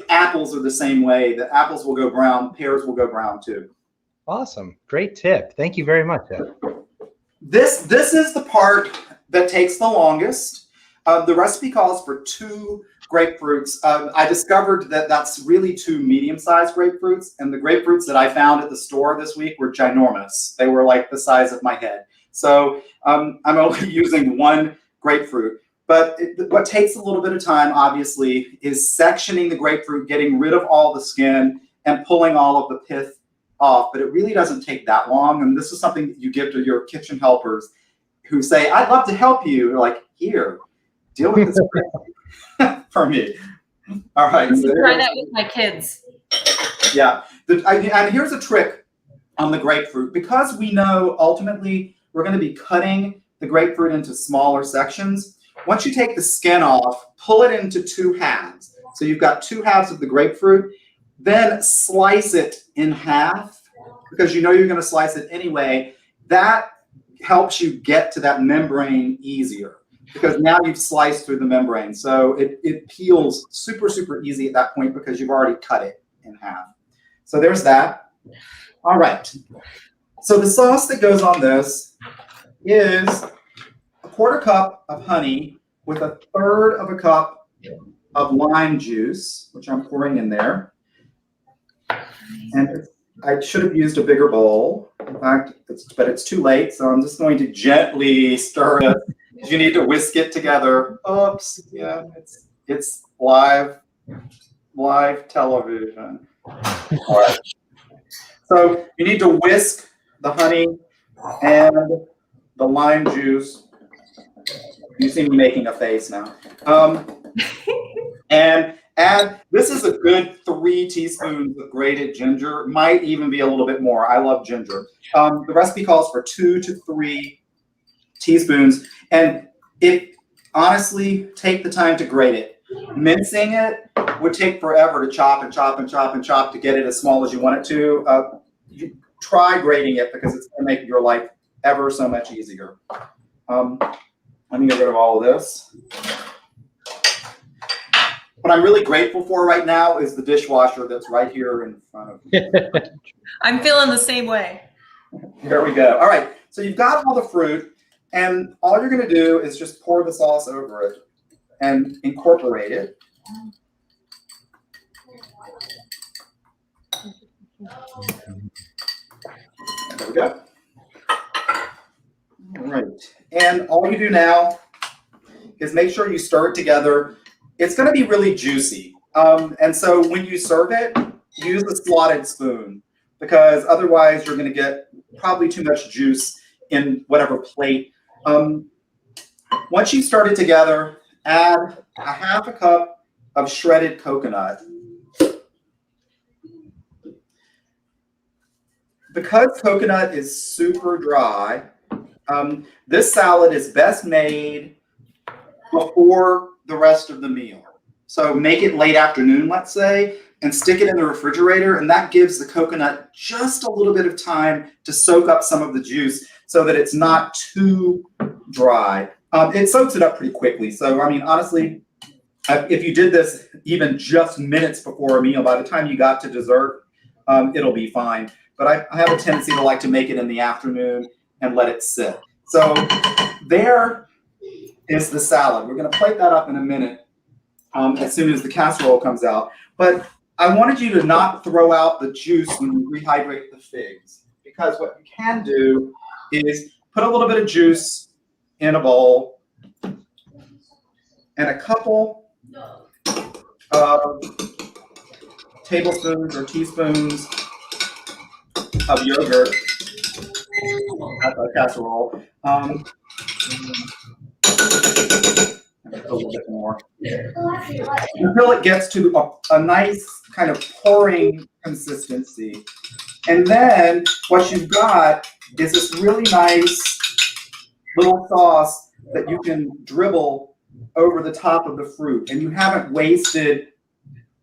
apples are the same way. The apples will go brown, pears will go brown too. Awesome. Great tip. Thank you very much, Ed. This is the part that takes the longest. The recipe calls for 2 grapefruits. I discovered that that's really 2 medium-sized grapefruits, and the grapefruits that I found at the store this week were ginormous. They were like the size of my head. So I'm only using 1 grapefruit. But what takes a little bit of time, obviously, is sectioning the grapefruit, getting rid of all the skin, and pulling all of the pith off. But it really doesn't take that long. And this is something that you give to your kitchen helpers who say, "I'd love to help you." You're like, "Here, deal with this for me." All right. So try that with my kids. Yeah. And here's a trick on the grapefruit. Because we know ultimately we're going to be cutting the grapefruit into smaller sections. Once you take the skin off, pull it into 2 halves. So you've got 2 halves of the grapefruit, then slice it in half because you know you're going to slice it anyway. That helps you get to that membrane easier because now you've sliced through the membrane. So it peels super, super easy at that point because you've already cut it in half. So there's that. All right. So the sauce that goes on this is a 1/4 cup of honey with 1/3 of a cup of lime juice, which I'm pouring in there. And I should have used a bigger bowl. In fact, but it's too late, so I'm just going to gently stir it. You need to whisk it together. Oops, yeah, it's live television. All right. So you need to whisk the honey and the lime juice. You see me making a face now. And add, this is a good 3 teaspoons of grated ginger. Might even be a little bit more. I love ginger. The recipe calls for 2 to 3 teaspoons. And honestly, take the time to grate it. Mincing it would take forever to chop and chop and chop and chop to get it as small as you want it to. You try grating it because it's going to make your life ever so much easier. Let me get rid of all of this. What I'm really grateful for right now is the dishwasher that's right here in front of me. I'm feeling the same way. Here we go. All right, so you've got all the fruit, and all you're going to do is just pour the sauce over it and incorporate it. There we go. All right, and all you do now is make sure you stir it together. It's going to be really juicy, and so when you serve it, use a slotted spoon because otherwise you're going to get probably too much juice in whatever plate. Once you start it together, add a 1/2 cup of shredded coconut. Because coconut is super dry, this salad is best made before the rest of the meal. So make it late afternoon, let's say, and stick it in the refrigerator, and that gives the coconut just a little bit of time to soak up some of the juice so that it's not too dry. It soaks it up pretty quickly. So, I mean, honestly, if you did this even just minutes before a meal, by the time you got to dessert, it'll be fine. But I have a tendency to like to make it in the afternoon and let it sit. So there is the salad. We're going to plate that up in a minute as soon as the casserole comes out. But I wanted you to not throw out the juice when you rehydrate the figs, because what you can do is put a little bit of juice in a bowl and a couple of tablespoons or teaspoons of yogurt at the casserole. A little bit more until it gets to a nice kind of pouring consistency. And then what you've got is this really nice little sauce that you can dribble over the top of the fruit. And you haven't wasted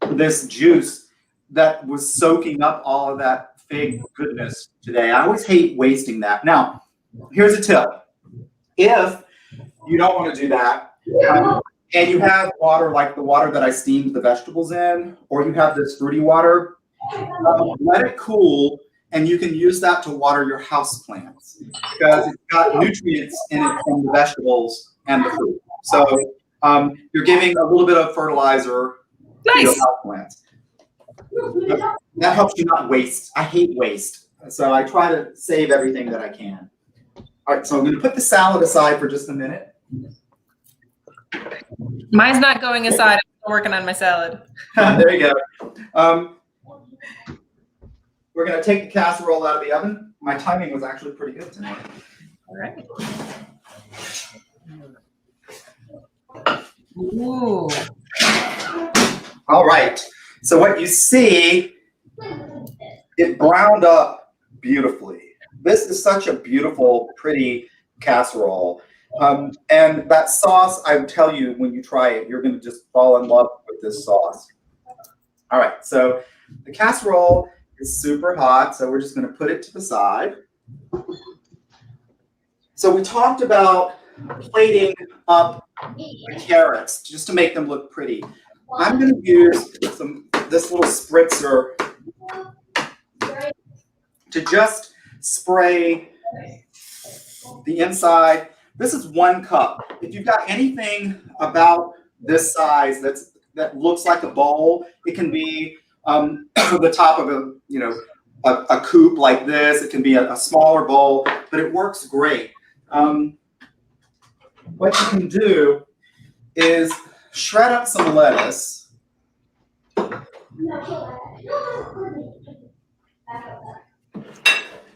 this juice that was soaking up all of that fig goodness today. I always hate wasting that. Now, here's a tip. If you don't want to do that, and you have water like the water that I steamed the vegetables in, or you have this fruity water, let it cool, and you can use that to water your house plants because it's got nutrients in it from the vegetables and the fruit. So You're giving a little bit of fertilizer to your Nice. houseplants. That helps you not waste. I hate waste. So I try to save everything that I can. All right, so I'm going to put the salad aside for just a minute. Mine's not going aside. I'm still working on my salad. There you go. We're going to take the casserole out of the oven. My timing was actually pretty good tonight. All right. Ooh. All right. So what you see, it browned up beautifully. This is such a beautiful, pretty casserole. And that sauce, I tell you, when you try it, you're going to just fall in love with this sauce. All right. So the casserole is super hot. So we're just going to put it to the side. So we talked about plating up the carrots just to make them look pretty. I'm going to use this little spritzer to just spray the inside. This is 1 cup. If you've got anything about this size that looks like a bowl, it can be the top of a coupe like this. It can be a smaller bowl, but it works great. What you can do is shred up some lettuce.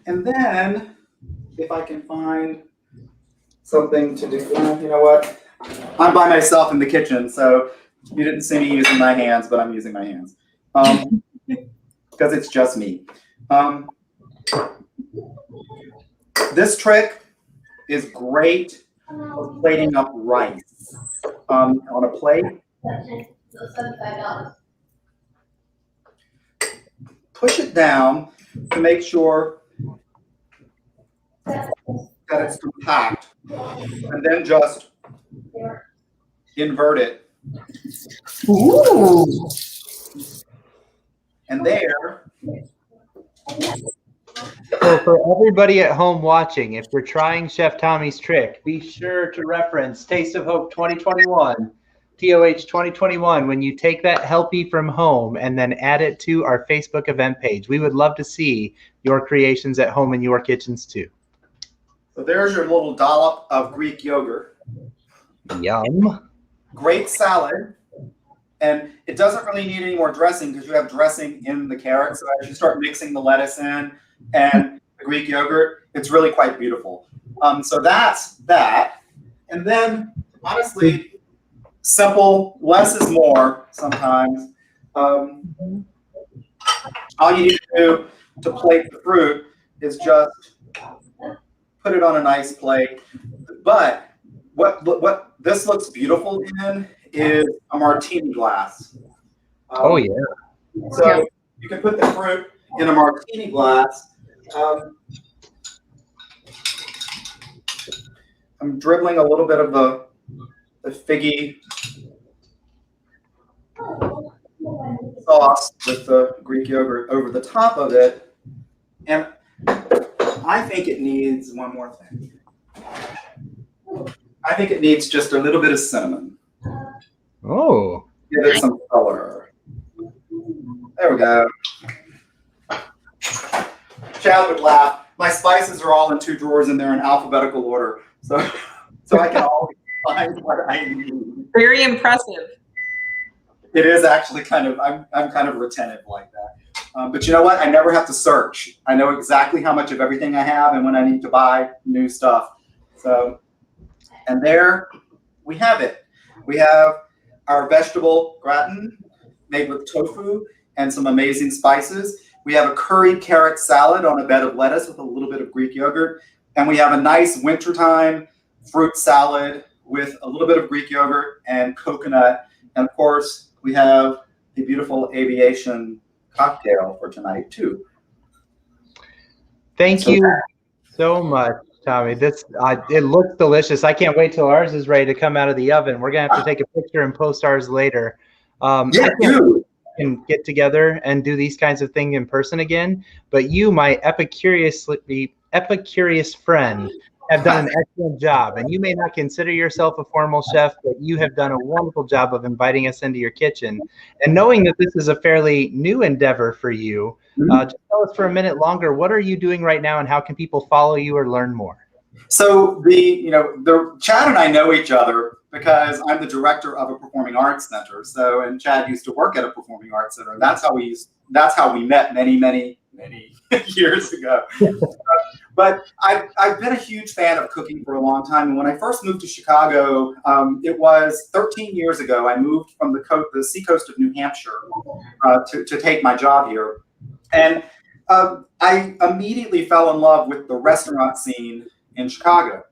And then, if I can find something to do, you know what? I'm by myself in the kitchen, so you didn't see me using my hands, but I'm using my hands. Because it's just me. This trick is great for plating up rice on a plate. Push it down to make sure that it's compact, and then just invert it. Ooh. And there. So for everybody at home watching, if you're trying Chef Tommy's trick, be sure to reference Taste of Hope 2021, TOH 2021, when you take that Helpy from home and then add it to our Facebook event page. We would love to see your creations at home in your kitchens too. So there's your little dollop of Greek yogurt. Yum. Great salad. And it doesn't really need any more dressing because you have dressing in the carrots. So as you start mixing the lettuce in and the Greek yogurt, it's really quite beautiful. So that's that. And then, honestly, simple, less is more sometimes. All you need to do to plate the fruit is just put it on a nice plate. But what this looks beautiful in is a martini glass. Oh, yeah. So you can put the fruit in a martini glass. I'm dribbling a little bit of the figgy sauce with the Greek yogurt over the top of it. And I think it needs one more thing. I think it needs just a little bit of cinnamon. Oh. Give it some color. There we go. Chad would laugh. My spices are all in 2 drawers and they're in alphabetical order. So I can always find what I need. Very impressive. It is actually kind of, I'm kind of retentive like that. But you know what? I never have to search. I know exactly how much of everything I have and when I need to buy new stuff. So, and there we have it. We have our vegetable gratin made with tofu and some amazing spices. We have a curried carrot salad on a bed of lettuce with a little bit of Greek yogurt. And we have a nice wintertime fruit salad with a little bit of Greek yogurt and coconut. And of course, we have the beautiful aviation cocktail for tonight too. Thank you so much, Tommy. This it looks delicious. I can't wait till ours is ready to come out of the oven. We're gonna have to take a picture and post ours later. Yeah, you can get together and do these kinds of things in person again. But you, my Epicurious friend, have done an excellent job. And you may not consider yourself a formal chef, but you have done a wonderful job of inviting us into your kitchen. And knowing that this is a fairly new endeavor for you, just tell us for a minute longer, what are you doing right now and how can people follow you or learn more? So Chad and I know each other because I'm the director of a performing arts center. So, and Chad used to work at a performing arts center. That's how we met many years ago. But I've been a huge fan of cooking for a long time. And when I first moved to Chicago, it was 13 years ago. I moved from the seacoast of New Hampshire to take my job here. And I immediately fell in love with the restaurant scene in Chicago.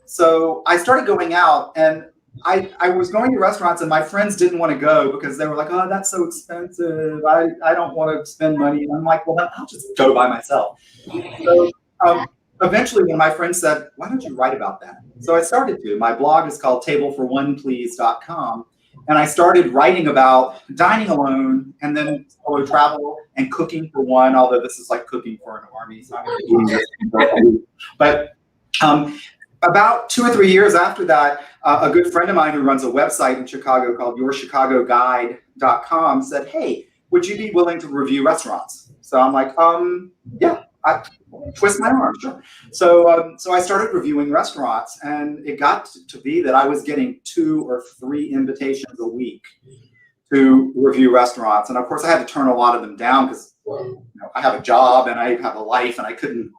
So I started going out, and I was going to restaurants, and my friends didn't want to go because they were like, oh, that's so expensive. I don't want to spend money. And I'm like, well, I'll just go by myself. So eventually, when my friend said, why don't you write about that? So I started to. My blog is called tableforoneplease.com. And I started writing about dining alone and then solo travel and cooking for one, although this is like cooking for an army. So I'm going to be eating this for a week. But about 2 or 3 years after that, a good friend of mine who runs a website in Chicago called yourchicagoguide.com said, hey, would you be willing to review restaurants? So I'm like, yeah, I twist my arm, sure. So I started reviewing restaurants, and it got to be that I was getting 2 or 3 invitations a week to review restaurants. And of course I had to turn a lot of them down because I have a job and I have a life and I couldn't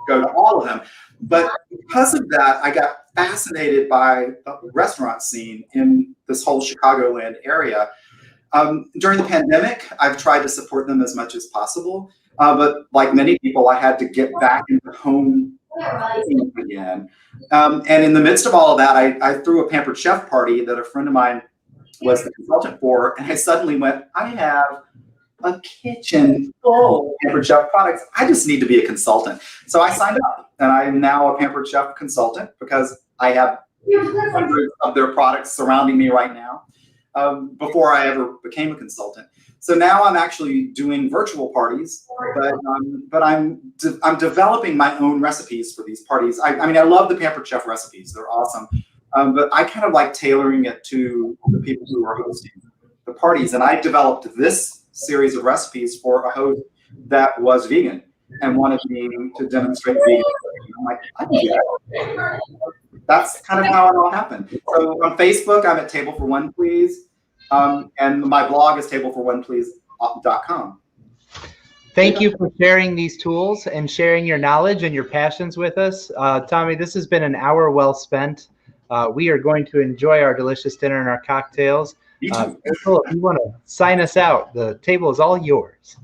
go to all of them. But because of that, I got fascinated by the restaurant scene in this whole Chicagoland area. During the pandemic, I've tried to support them as much as possible. But like many people, I had to get back into home again. And in the midst of all of that, I threw a Pampered Chef party that a friend of mine was the consultant for. And I suddenly went, I have a kitchen full of Pampered Chef products. I just need to be a consultant. So I signed up, and I am now a Pampered Chef consultant because I have hundreds of their products surrounding me right now. Before I ever became a consultant. So now I'm actually doing virtual parties, but I'm developing my own recipes for these parties. I mean, I love the Pampered Chef recipes. They're awesome. But I kind of like tailoring it to the people who are hosting the parties. And I developed this series of recipes for a host that was vegan and wanted me to demonstrate vegan. I'm like, I can do that. That's kind of how it all happened. So on Facebook, I'm at Table for One Please. And my blog is tableforoneplease.com. Thank you for sharing these tools and sharing your knowledge and your passions with us. Tommy, this has been an hour well spent. We are going to enjoy our delicious dinner and our cocktails. Hensel, if you want to sign us out, the table is all yours.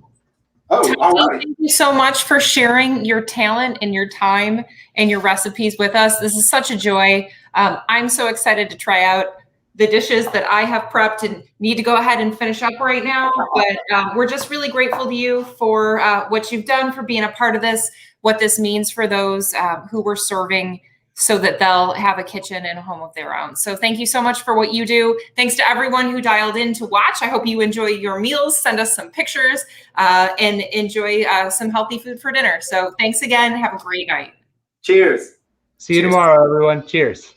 Oh, all right. Thank you so much for sharing your talent and your time and your recipes with us. This is such a joy. I'm so excited to try out the dishes that I have prepped and need to go ahead and finish up right now. But we're just really grateful to you for what you've done, for being a part of this, what this means for those who we're serving so that they'll have a kitchen and a home of their own. So thank you so much for what you do. Thanks to everyone who dialed in to watch. I hope you enjoy your meals. Send us some pictures and enjoy some healthy food for dinner. So thanks again. Have a great night. Cheers. See you tomorrow, everyone. Cheers.